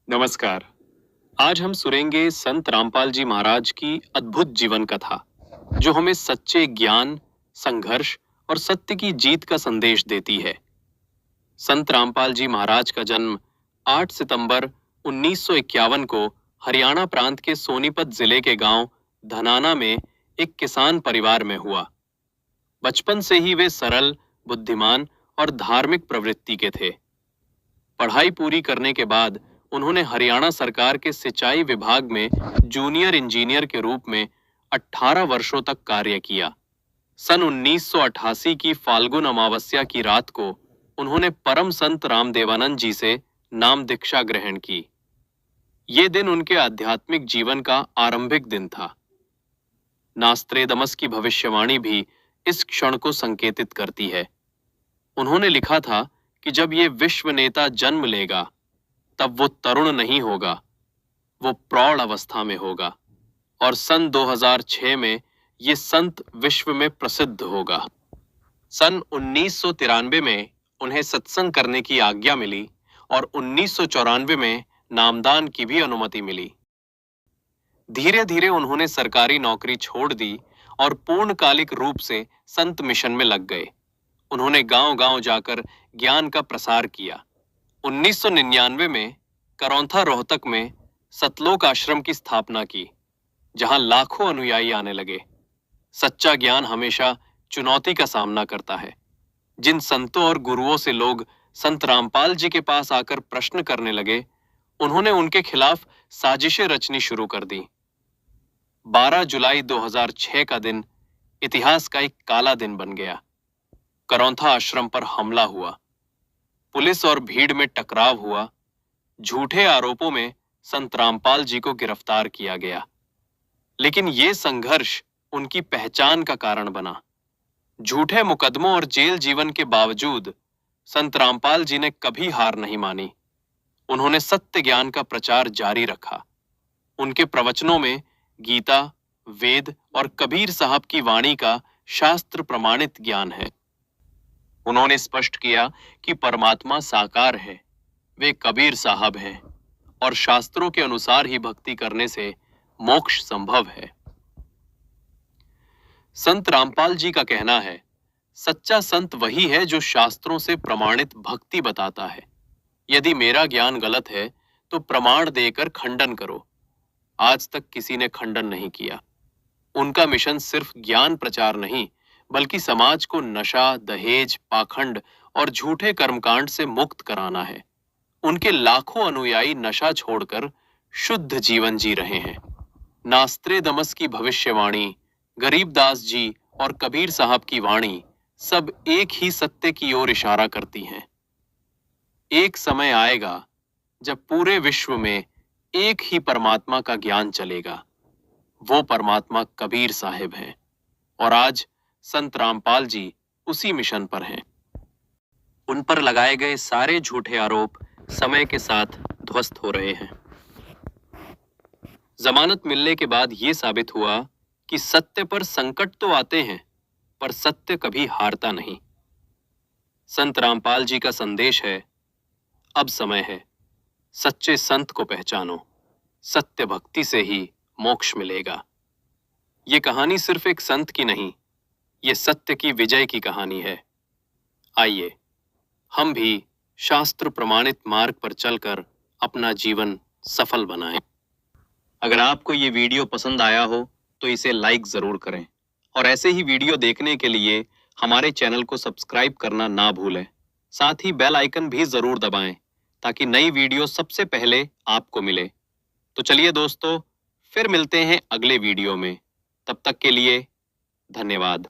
नमस्कार। आज हम सुनेंगे संत रामपाल जी महाराज की अद्भुत जीवन कथा, जो हमें सच्चे ज्ञान, संघर्ष और सत्य की जीत का संदेश देती है। संत रामपाल जी महाराज का जन्म 8 सितंबर 1951 को हरियाणा प्रांत के सोनीपत जिले के गांव धनाना में एक किसान परिवार में हुआ। बचपन से ही वे सरल, बुद्धिमान और धार्मिक प्रवृत्ति के थे। पढ़ाई पूरी करने के बाद उन्होंने हरियाणा सरकार के सिंचाई विभाग में जूनियर इंजीनियर के रूप में 18 वर्षों तक कार्य किया। सन 1988 की फाल्गुन अमावस्या की रात को उन्होंने परम संत रामदेवानंद जी से नाम दीक्षा ग्रहण की। ये दिन उनके आध्यात्मिक जीवन का आरंभिक दिन था। नास्त्रेदमस की भविष्यवाणी भी इस क्षण को संकेतित करती है। उन्होंने लिखा था कि जब ये विश्व नेता जन्म लेगा, तब वो तरुण नहीं होगा, वो प्रौढ़ अवस्था में होगा और सन 2006 में ये संत विश्व में प्रसिद्ध होगा। सन 1993 में उन्हें सत्संग करने की आज्ञा मिली और 1994 में नामदान की भी अनुमति मिली। धीरे धीरे उन्होंने सरकारी नौकरी छोड़ दी और पूर्णकालिक रूप से संत मिशन में लग गए। उन्होंने गांव-गांव जाकर ज्ञान का प्रसार किया। 1999 में करौंथा रोहतक में सतलोक आश्रम की स्थापना की, जहां लाखों अनुयायी आने लगे। सच्चा ज्ञान हमेशा चुनौती का सामना करता है। जिन संतों और गुरुओं से लोग संत रामपाल जी के पास आकर प्रश्न करने लगे, उन्होंने उनके खिलाफ साजिशें रचनी शुरू कर दी। 12 जुलाई 2006 का दिन इतिहास का एक काला दिन बन गया। करौंथा आश्रम पर हमला हुआ, पुलिस और भीड़ में टकराव हुआ। झूठे आरोपों में संत रामपाल जी को गिरफ्तार किया गया, लेकिन यह संघर्ष उनकी पहचान का कारण बना। झूठे मुकदमों और जेल जीवन के बावजूद संत रामपाल जी ने कभी हार नहीं मानी। उन्होंने सत्य ज्ञान का प्रचार जारी रखा। उनके प्रवचनों में गीता, वेद और कबीर साहब की वाणी का शास्त्र प्रमाणित ज्ञान है। उन्होंने स्पष्ट किया कि परमात्मा साकार है, वे कबीर साहब हैं और शास्त्रों के अनुसार ही भक्ति करने से मोक्ष संभव है। संत रामपाल जी का कहना है, सच्चा संत वही है जो शास्त्रों से प्रमाणित भक्ति बताता है। यदि मेरा ज्ञान गलत है तो प्रमाण देकर खंडन करो। आज तक किसी ने खंडन नहीं किया। उनका मिशन सिर्फ ज्ञान प्रचार नहीं, बल्कि समाज को नशा, दहेज, पाखंड और झूठे कर्मकांड से मुक्त कराना है। उनके लाखों अनुयायी नशा छोड़कर शुद्ध जीवन जी रहे हैं। नास्त्रेदमस की भविष्यवाणी, गरीबदास जी और कबीर साहब की वाणी सब एक ही सत्य की ओर इशारा करती हैं। एक समय आएगा जब पूरे विश्व में एक ही परमात्मा का ज्ञान चलेगा। वो परमात्मा कबीर साहिब हैं और आज संत रामपाल जी उसी मिशन पर हैं। उन पर लगाए गए सारे झूठे आरोप समय के साथ ध्वस्त हो रहे हैं। जमानत मिलने के बाद यह साबित हुआ कि सत्य पर संकट तो आते हैं, पर सत्य कभी हारता नहीं। संत रामपाल जी का संदेश है, अब समय है, सच्चे संत को पहचानो। सत्य भक्ति से ही मोक्ष मिलेगा। ये कहानी सिर्फ एक संत की नहीं, ये सत्य की विजय की कहानी है। आइए हम भी शास्त्र प्रमाणित मार्ग पर चलकर अपना जीवन सफल बनाएं। अगर आपको ये वीडियो पसंद आया हो तो इसे लाइक जरूर करें और ऐसे ही वीडियो देखने के लिए हमारे चैनल को सब्सक्राइब करना ना भूलें। साथ ही बेल आइकन भी जरूर दबाएं ताकि नई वीडियो सबसे पहले आपको मिले। तो चलिए दोस्तों, फिर मिलते हैं अगले वीडियो में। तब तक के लिए धन्यवाद।